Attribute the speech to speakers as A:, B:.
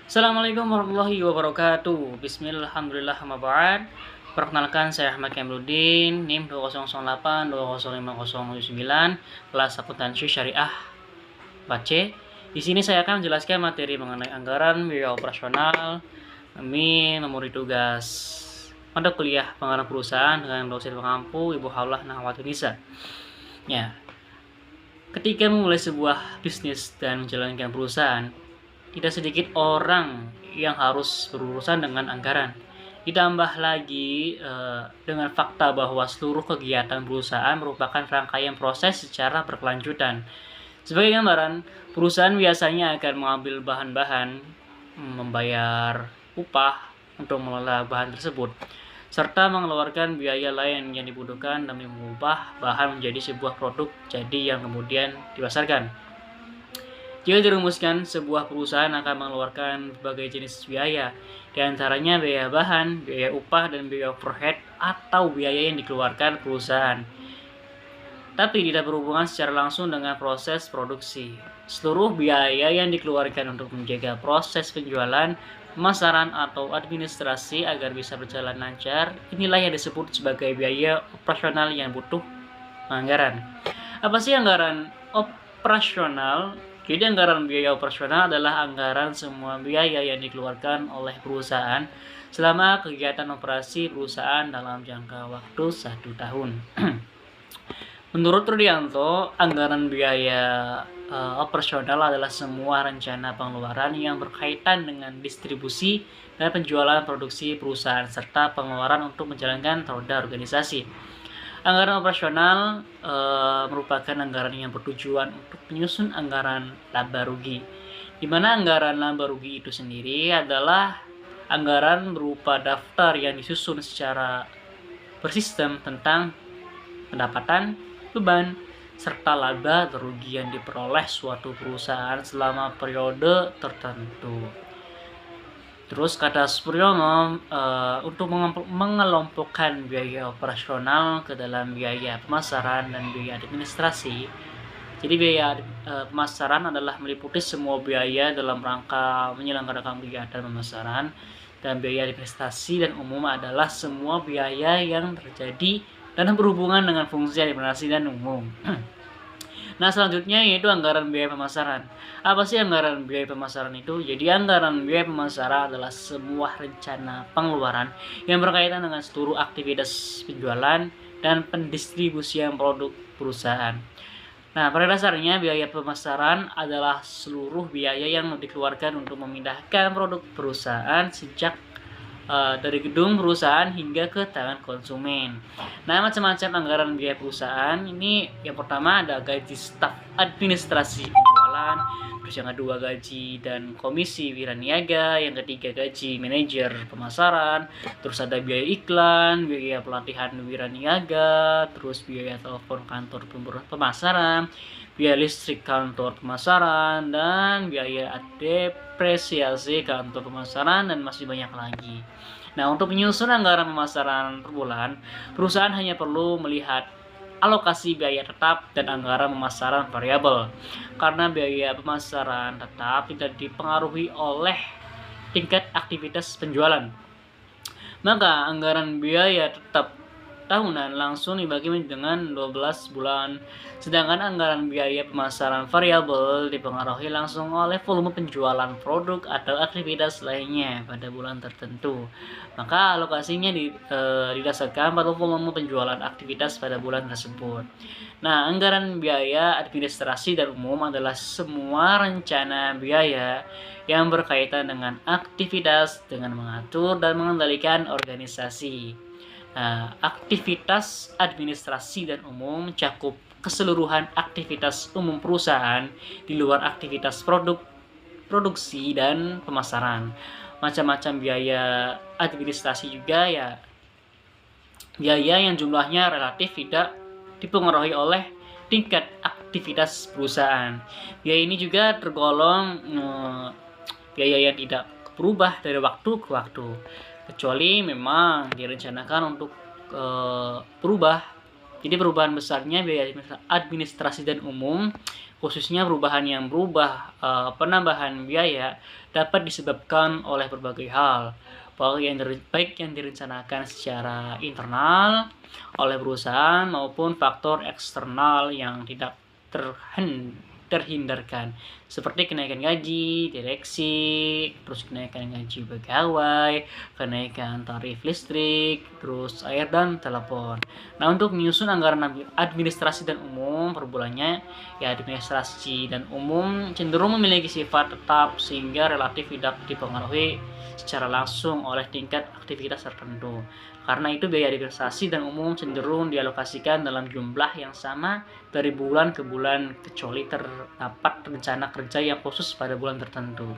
A: Assalamualaikum warahmatullahi wabarakatuh. Bismillahirrahmanirrahim. Perkenalkan, saya Ahmad Kamrudin, NIM 2008205079, kelas akuntansi syariah Bace. Di sini saya akan menjelaskan materi mengenai anggaran, biaya operasional, memori tugas pada kuliah pengarah perusahaan dengan dosen pengampu Ibu Haulah Nahwatunisa. Ya, ketika memulai sebuah bisnis dan menjalankan perusahaan, tidak sedikit orang yang harus berurusan dengan anggaran. Ditambah lagi dengan fakta bahwa seluruh kegiatan perusahaan merupakan rangkaian proses secara berkelanjutan. Sebagai gambaran, perusahaan biasanya akan mengambil bahan-bahan, membayar upah untuk mengelola bahan tersebut, serta mengeluarkan biaya lain yang dibutuhkan demi mengubah bahan menjadi sebuah produk jadi yang kemudian dipasarkan. Jika dirumuskan, sebuah perusahaan akan mengeluarkan berbagai jenis biaya, di antaranya biaya bahan, biaya upah, dan biaya overhead atau biaya yang dikeluarkan perusahaan, tapi tidak berhubungan secara langsung dengan proses produksi. Seluruh biaya yang dikeluarkan untuk menjaga proses penjualan, pemasaran, atau administrasi agar bisa berjalan lancar, inilah yang disebut sebagai biaya operasional yang butuh anggaran. Apa sih anggaran operasional? Jadi anggaran biaya operasional adalah anggaran semua biaya yang dikeluarkan oleh perusahaan selama kegiatan operasi perusahaan dalam jangka waktu 1 tahun. Menurut Rudianto, anggaran biaya operasional adalah semua rencana pengeluaran yang berkaitan dengan distribusi dan penjualan produksi perusahaan serta pengeluaran untuk menjalankan roda organisasi. Anggaran operasional merupakan anggaran yang bertujuan untuk menyusun anggaran laba rugi, di mana anggaran laba rugi itu sendiri adalah anggaran berupa daftar yang disusun secara bersistem tentang pendapatan, beban, serta laba atau rugi yang diperoleh suatu perusahaan selama periode tertentu. Terus kata Suryono, untuk mengelompokkan biaya operasional ke dalam biaya pemasaran dan biaya administrasi. Jadi biaya pemasaran adalah meliputi semua biaya dalam rangka menyelenggarakan kegiatan pemasaran, dan biaya administrasi dan umum adalah semua biaya yang terjadi dan berhubungan dengan fungsi administrasi dan umum. Nah, selanjutnya yaitu anggaran biaya pemasaran. Apa sih anggaran biaya pemasaran itu? Jadi anggaran biaya pemasaran adalah sebuah rencana pengeluaran yang berkaitan dengan seluruh aktivitas penjualan dan pendistribusian produk perusahaan. Nah, pada dasarnya biaya pemasaran adalah seluruh biaya yang dikeluarkan untuk memindahkan produk perusahaan sejak dari gedung perusahaan hingga ke tangan konsumen. Nah, macam-macam anggaran biaya perusahaan ini, yang pertama ada gaji staf administrasi penjualan, terus yang kedua gaji dan komisi wiraniaga, yang ketiga gaji manajer pemasaran, terus ada biaya iklan, biaya pelatihan wiraniaga, terus biaya telepon kantor pemasaran, biaya listrik kantor pemasaran, dan biaya depresiasi kantor pemasaran, dan masih banyak lagi. Nah, untuk menyusun anggaran pemasaran per bulan, perusahaan hanya perlu melihat alokasi biaya tetap dan anggaran pemasaran variabel. Karena biaya pemasaran tetap tidak dipengaruhi oleh tingkat aktivitas penjualan, maka anggaran biaya tetap tahunan langsung dibagi dengan 12 bulan. Sedangkan anggaran biaya pemasaran variabel dipengaruhi langsung oleh volume penjualan produk atau aktivitas lainnya pada bulan tertentu. Maka alokasinya didasarkan pada volume penjualan aktivitas pada bulan tersebut. Nah, anggaran biaya administrasi dan umum adalah semua rencana biaya yang berkaitan dengan aktivitas dengan mengatur dan mengendalikan organisasi. Nah, aktivitas administrasi dan umum mencakup keseluruhan aktivitas umum perusahaan di luar aktivitas produksi dan pemasaran. Macam-macam biaya administrasi juga ya, biaya yang jumlahnya relatif tidak dipengaruhi oleh tingkat aktivitas perusahaan. Biaya ini juga tergolong biaya yang tidak berubah dari waktu ke waktu, kecuali memang direncanakan untuk berubah. Jadi perubahan besarnya biaya administrasi dan umum khususnya penambahan biaya dapat disebabkan oleh berbagai hal, baik yang direncanakan secara internal oleh perusahaan maupun faktor eksternal yang tidak terhindarkan, seperti kenaikan gaji direksi, terus kenaikan gaji pegawai, kenaikan tarif listrik, terus air dan telepon. Nah, untuk menyusun anggaran administrasi dan umum per bulannya, ya administrasi dan umum cenderung memiliki sifat tetap sehingga relatif tidak dipengaruhi secara langsung oleh tingkat aktivitas tertentu. Karena itu biaya administrasi dan umum cenderung dialokasikan dalam jumlah yang sama dari bulan ke bulan kecuali terdapat rencana kerja yang khusus pada bulan tertentu.